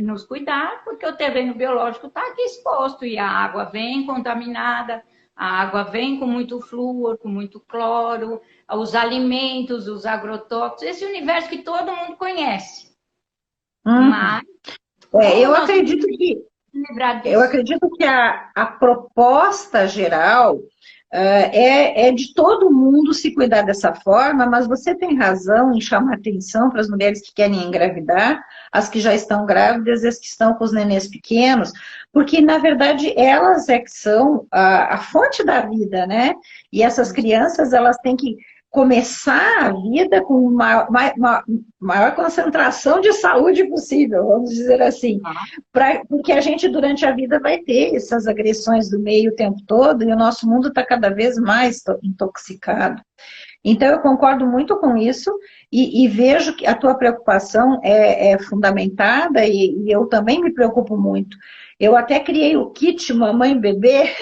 nos cuidar, porque o terreno biológico está aqui exposto e a água vem contaminada, a água vem com muito flúor, com muito cloro, os alimentos, os agrotóxicos, esse universo que todo mundo conhece. Uhum. Mas É, como nós vamos lembrar eu disso? acredito que a proposta geral é de todo mundo se cuidar dessa forma, mas você tem razão em chamar atenção para as mulheres que querem engravidar, as que já estão grávidas e as que estão com os nenês pequenos, porque, na verdade, elas é que são a fonte da vida, né? E essas crianças, elas têm que começar a vida com maior concentração de saúde possível, vamos dizer assim. Porque a gente, durante a vida, vai ter essas agressões do meio o tempo todo e o nosso mundo está cada vez mais intoxicado. Então, eu concordo muito com isso e vejo que a tua preocupação é fundamentada e eu também me preocupo muito. Eu até criei o kit Mamãe Bebê,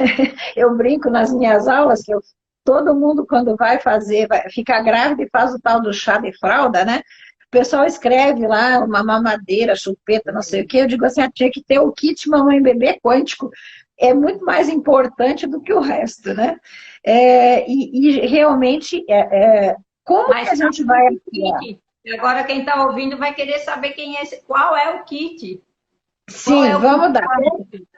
eu brinco nas minhas aulas que todo mundo, quando vai ficar grávida e faz o tal do chá de fralda, né? O pessoal escreve lá uma mamadeira, chupeta, não sei o quê. Eu digo assim, tinha que ter o kit mamãe bebê quântico. É muito mais importante do que o resto, né? E realmente, como que Mas a gente vai calma, criar? kit. Agora quem está ouvindo vai querer saber qual é o kit. Qual é Sim, o kit? vamos dar.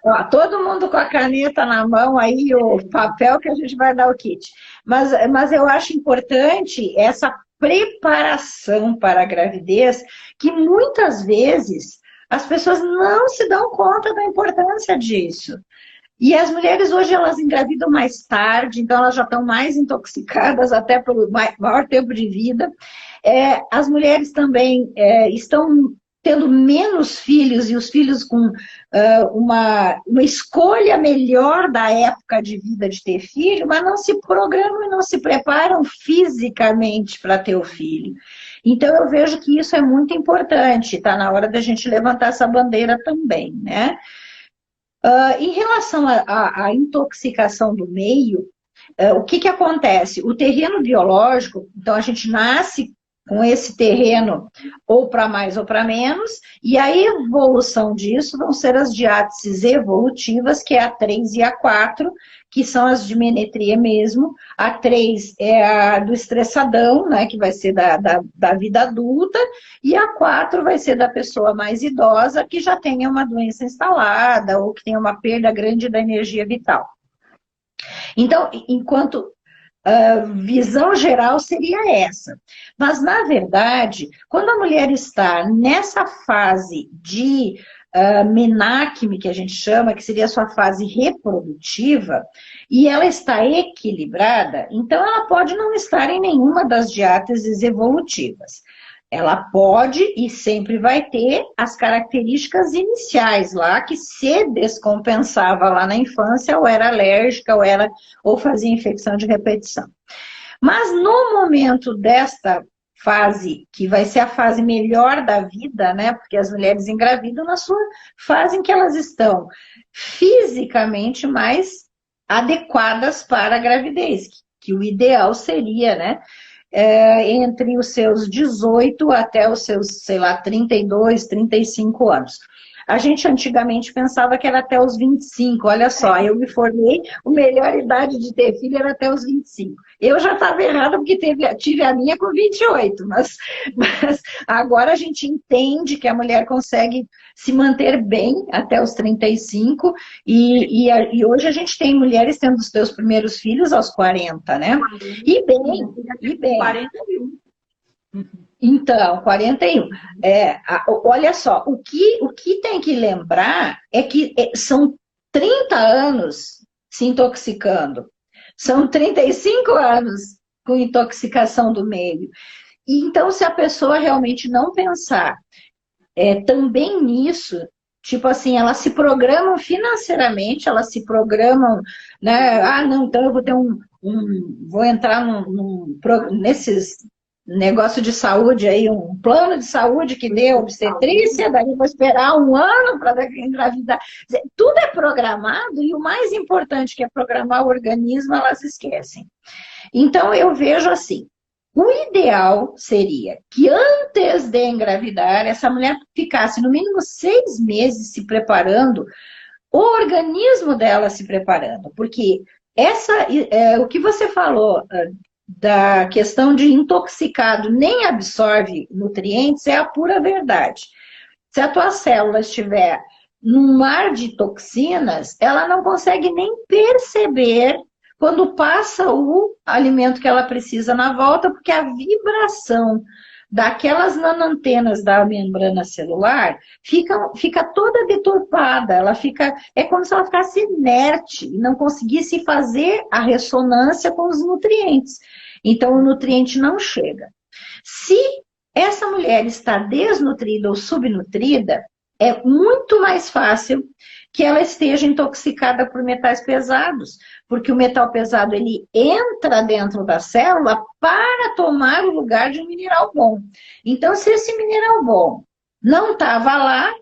Ó, todo mundo com a caneta na mão aí, o papel que a gente vai dar o kit. Mas eu acho importante essa preparação para a gravidez, que muitas vezes as pessoas não se dão conta da importância disso. E as mulheres hoje elas engravidam mais tarde, então elas já estão mais intoxicadas até pelo maior tempo de vida. As mulheres também estão tendo menos filhos e os filhos com uma escolha melhor da época de vida de ter filho, mas não se programam e não se preparam fisicamente para ter o filho. Então eu vejo que isso é muito importante, está na hora da gente levantar essa bandeira também, né? Em relação à intoxicação do meio, o que acontece? O terreno biológico, então a gente nasce com esse terreno ou para mais ou para menos, e a evolução disso vão ser as diáteses evolutivas, que é a 3 e a 4, que são as de menetria mesmo. A 3 é a do estressadão, né, que vai ser da vida adulta, e a 4 vai ser da pessoa mais idosa, que já tenha uma doença instalada, ou que tenha uma perda grande da energia vital. Então, enquanto visão geral seria essa. Mas, na verdade, quando a mulher está nessa fase de menacme, que a gente chama, que seria a sua fase reprodutiva, e ela está equilibrada, então ela pode não estar em nenhuma das diáteses evolutivas. Ela pode e sempre vai ter as características iniciais lá, que se descompensava lá na infância, ou era alérgica, ou fazia infecção de repetição. Mas no momento desta fase, que vai ser a fase melhor da vida, né? Porque as mulheres engravidam na sua fase em que elas estão fisicamente mais adequadas para a gravidez, que o ideal seria, né? Entre os seus 18 até os seus, sei lá, 32, 35 anos. A gente antigamente pensava que era até os 25, olha só, eu me formei, a melhor idade de ter filho era até os 25. Eu já estava errada porque tive a minha com 28, mas agora a gente entende que a mulher consegue se manter bem até os 35 e hoje a gente tem mulheres tendo os seus primeiros filhos aos 40, né? E bem, e bem. 41. Então, 41. Olha só, o que tem que lembrar é que são 30 anos se intoxicando, são 35 anos com intoxicação do meio. E então, se a pessoa realmente não pensar também nisso, tipo assim, elas se programam financeiramente, elas se programam, né? Ah, não, então eu vou ter vou entrar nesses negócio de saúde aí, um plano de saúde que dê obstetrícia, daí vou esperar um ano para engravidar. Tudo é programado e o mais importante que é programar o organismo, elas esquecem. Então eu vejo assim, O ideal seria que antes de engravidar, essa mulher ficasse no mínimo 6 meses se preparando, o organismo dela se preparando, porque o que você falou da questão de intoxicado nem absorve nutrientes é a pura verdade. Se a tua célula estiver num mar de toxinas, ela não consegue nem perceber quando passa o alimento que ela precisa na volta, porque a vibração daquelas nanoantenas da membrana celular fica toda deturpada, é como se ela ficasse inerte e não conseguisse fazer a ressonância com os nutrientes. Então, o nutriente não chega. Se essa mulher está desnutrida ou subnutrida, é muito mais fácil que ela esteja intoxicada por metais pesados, porque o metal pesado ele entra dentro da célula para tomar o lugar de um mineral bom. Então, se esse mineral bom não estava lá,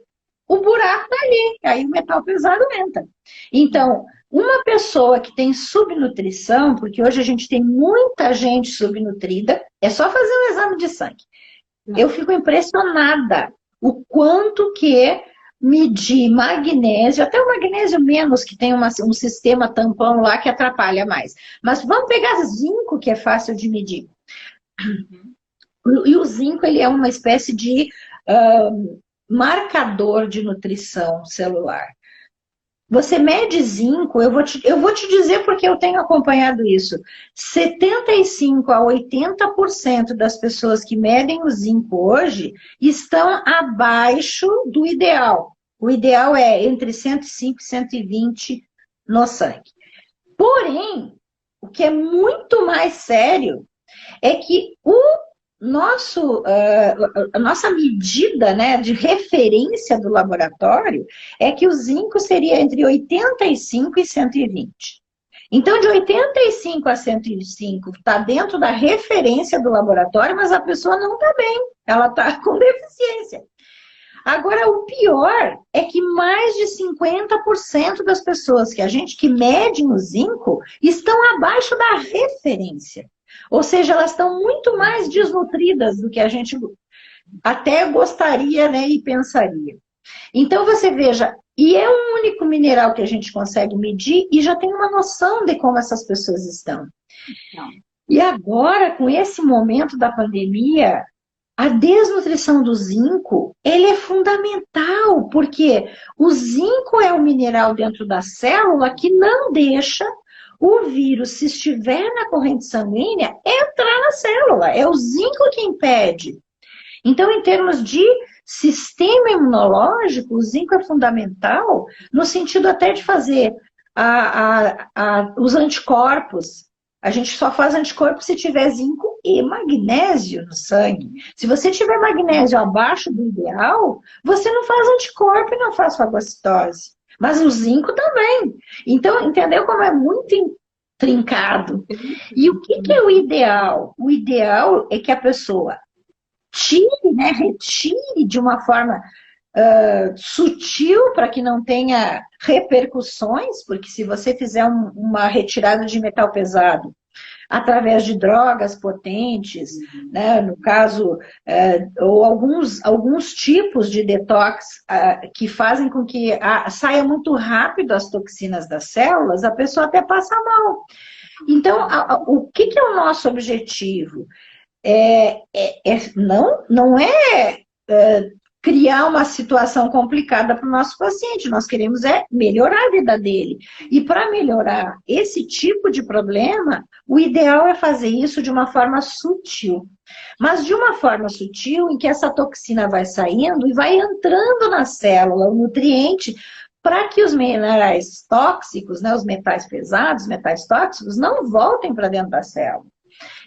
o buraco está ali, aí o metal pesado entra. Então, uma pessoa que tem subnutrição, porque hoje a gente tem muita gente subnutrida, é só fazer um exame de sangue. Eu fico impressionada o quanto que medir magnésio, até o magnésio menos, que tem um sistema tampão lá que atrapalha mais. Mas vamos pegar zinco, que é fácil de medir. E o zinco, ele é uma espécie de marcador de nutrição celular. Você mede zinco, eu vou te dizer porque eu tenho acompanhado isso. 75% a 80% das pessoas que medem o zinco hoje estão abaixo do ideal. O ideal é entre 105 e 120 no sangue. Porém, o que é muito mais sério é que a nossa medida, né, de referência do laboratório é que o zinco seria entre 85 e 120. Então, de 85 a 105 está dentro da referência do laboratório, mas a pessoa não está bem, ela está com deficiência. Agora, o pior é que mais de 50% das pessoas que medem o zinco estão abaixo da referência. Ou seja, elas estão muito mais desnutridas do que a gente até gostaria, né, e pensaria. Então, você veja, e é o único mineral que a gente consegue medir e já tem uma noção de como essas pessoas estão. E agora, com esse momento da pandemia, a desnutrição do zinco, ele é fundamental, porque o zinco é o mineral dentro da célula que não deixa o vírus, se estiver na corrente sanguínea, entrar na célula. É o zinco que impede. Então, em termos de sistema imunológico, o zinco é fundamental no sentido até de fazer os anticorpos. A gente só faz anticorpo se tiver zinco e magnésio no sangue. Se você tiver magnésio abaixo do ideal, você não faz anticorpo e não faz fagocitose. Mas o zinco também. Então, entendeu como é muito intrincado? E o que é o ideal? O ideal é que a pessoa tire, né, retire de uma forma sutil para que não tenha repercussões, porque se você fizer uma retirada de metal pesado através de drogas potentes, né, no caso, ou alguns tipos de detox que fazem com que saia muito rápido as toxinas das células, a pessoa até passa mal. Então, o que é o nosso objetivo? Não é criar uma situação complicada para o nosso paciente. Nós queremos melhorar a vida dele. E para melhorar esse tipo de problema, o ideal é fazer isso de uma forma sutil. Mas de uma forma sutil em que essa toxina vai saindo e vai entrando na célula, o nutriente, para que os minerais tóxicos, né, os metais pesados, metais tóxicos, não voltem para dentro da célula.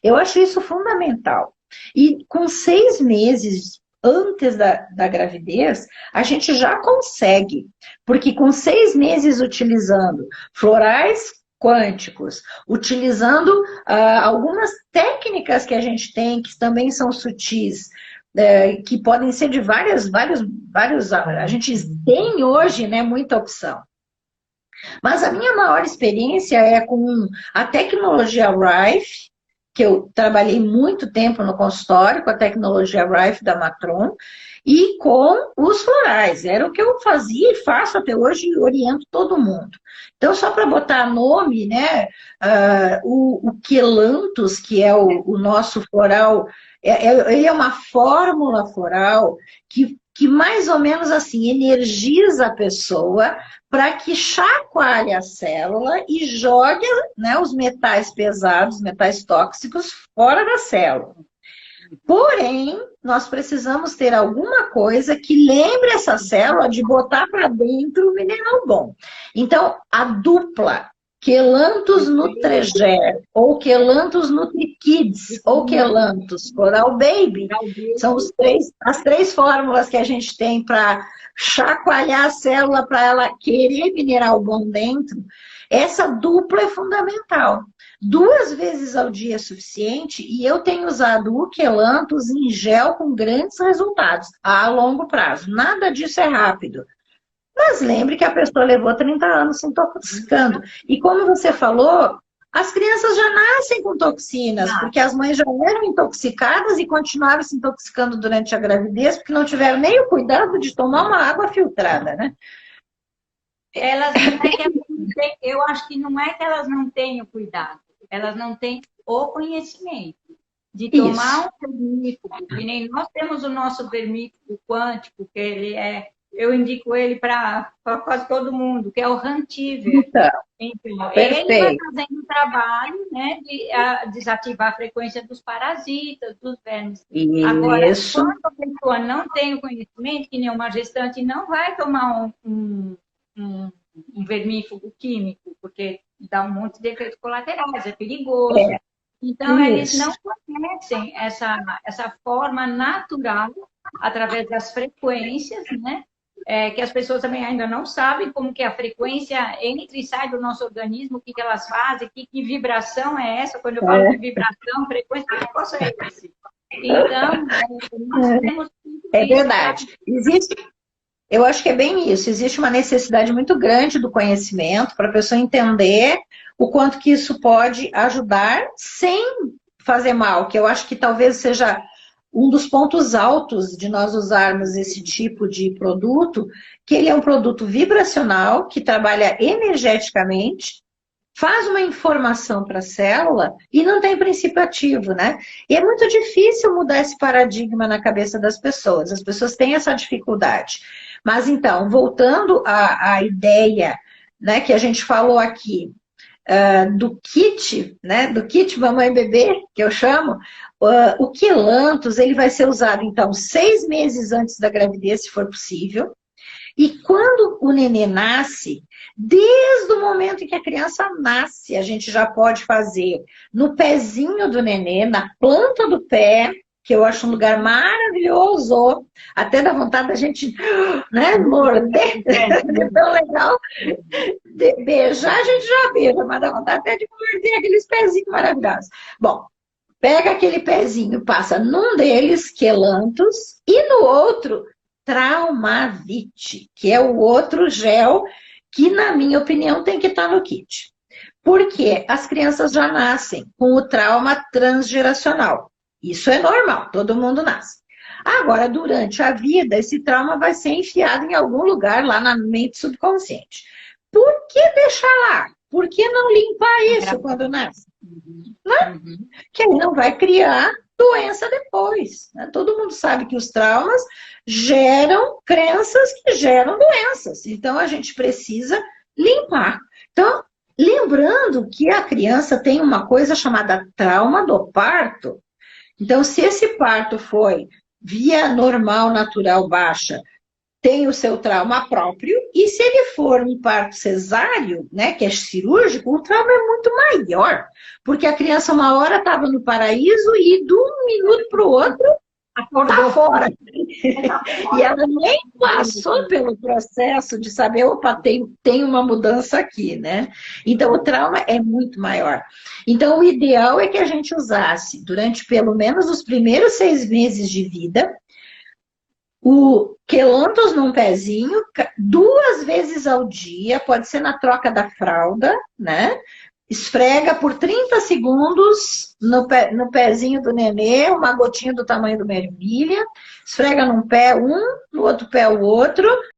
Eu acho isso fundamental. E com 6 meses antes da gravidez, a gente já consegue, porque com 6 meses utilizando florais quânticos, utilizando algumas técnicas que a gente tem, que também são sutis, que podem ser de vários, a gente tem hoje, né, muita opção. Mas a minha maior experiência é com a tecnologia Rife, que eu trabalhei muito tempo no consultório com a tecnologia Rife da Matron, e com os florais. Era o que eu fazia e faço até hoje e oriento todo mundo. Então, só para botar nome, né, o Quelanthus, que é o nosso floral, ele é uma fórmula floral que mais ou menos assim energiza a pessoa para que chacoalhe a célula e jogue, né, os metais pesados, metais tóxicos, fora da célula. Porém, nós precisamos ter alguma coisa que lembre essa célula de botar para dentro o mineral bom. Então, a dupla Quelanthus Nutregel, ou Quelanthus NutriKids, ou Quelanthus Coral Baby, são as três fórmulas que a gente tem para chacoalhar a célula para ela querer mineral bom dentro. Essa dupla é fundamental. 2 vezes ao dia é suficiente e eu tenho usado o Quelanthus em gel com grandes resultados a longo prazo. Nada disso é rápido. Mas lembre que a pessoa levou 30 anos se intoxicando. E como você falou, as crianças já nascem com toxinas, porque as mães já eram intoxicadas e continuaram se intoxicando durante a gravidez, porque não tiveram nem o cuidado de tomar uma água filtrada, né? Elas não é que eu acho que não é que elas não tenham cuidado, elas não têm o conhecimento de tomar um vermífugo, que nem nós temos o nosso vermífugo quântico, que ele eu indico ele para quase todo mundo, que é o Rantiver. Então, ele vai fazendo o trabalho, né, de desativar a frequência dos parasitas, dos vermes. Agora, quando a pessoa não tem o conhecimento, que nenhuma gestante não vai tomar um vermífugo químico, porque dá um monte de efeitos colaterais, é perigoso. Então, eles não conhecem essa forma natural, através das frequências, né? Que as pessoas também ainda não sabem como que a frequência entra e sai do nosso organismo, o que elas fazem, que vibração é essa. Quando eu falo de vibração, frequência, que negócio é esse? Então, nós temos... É verdade. Eu acho que é bem isso. Existe uma necessidade muito grande do conhecimento para a pessoa entender o quanto que isso pode ajudar sem fazer mal, que eu acho que talvez seja um dos pontos altos de nós usarmos esse tipo de produto, que ele é um produto vibracional, que trabalha energeticamente, faz uma informação para a célula e não tem princípio ativo, né? E é muito difícil mudar esse paradigma na cabeça das pessoas. As pessoas têm essa dificuldade. Mas então, voltando à ideia, né, que a gente falou aqui, do kit, né, do kit mamãe bebê, que eu chamo, o Quelanthus, ele vai ser usado, então, 6 meses antes da gravidez, se for possível. E quando o nenê nasce, desde o momento em que a criança nasce, a gente já pode fazer no pezinho do nenê, na planta do pé, que eu acho um lugar maravilhoso, até dá vontade da gente, né, morder, é tão legal. Beijar a gente já beija, mas dá vontade até de morder aqueles pezinhos maravilhosos. Bom, pega aquele pezinho, passa num deles, Quelanthus, e no outro, Traumavit, que é o outro gel que, na minha opinião, tem que estar no kit. Porque as crianças já nascem com o trauma transgeracional. Isso é normal, todo mundo nasce. Agora, durante a vida, esse trauma vai ser enfiado em algum lugar lá na mente subconsciente. Por que deixar lá? Por que não limpar isso quando nasce? Né? Que aí não vai criar doença depois. Né? Todo mundo sabe que os traumas geram crenças que geram doenças. Então, a gente precisa limpar. Então, lembrando que a criança tem uma coisa chamada trauma do parto. Então, se esse parto foi via normal, natural, baixa, tem o seu trauma próprio, e se ele for um parto cesáreo, né, que é cirúrgico, o trauma é muito maior, porque a criança uma hora estava no paraíso e de um minuto para o outro está fora. E ela nem passou pelo processo de saber, opa, tem uma mudança aqui, né? Então, o trauma é muito maior. Então, o ideal é que a gente usasse, durante pelo menos os primeiros 6 meses de vida, o Quelanthus num pezinho, 2 vezes ao dia, pode ser na troca da fralda, né? esfrega por 30 segundos no pezinho do nenê, uma gotinha do tamanho de uma ervilha, esfrega num pé um, no outro pé o outro,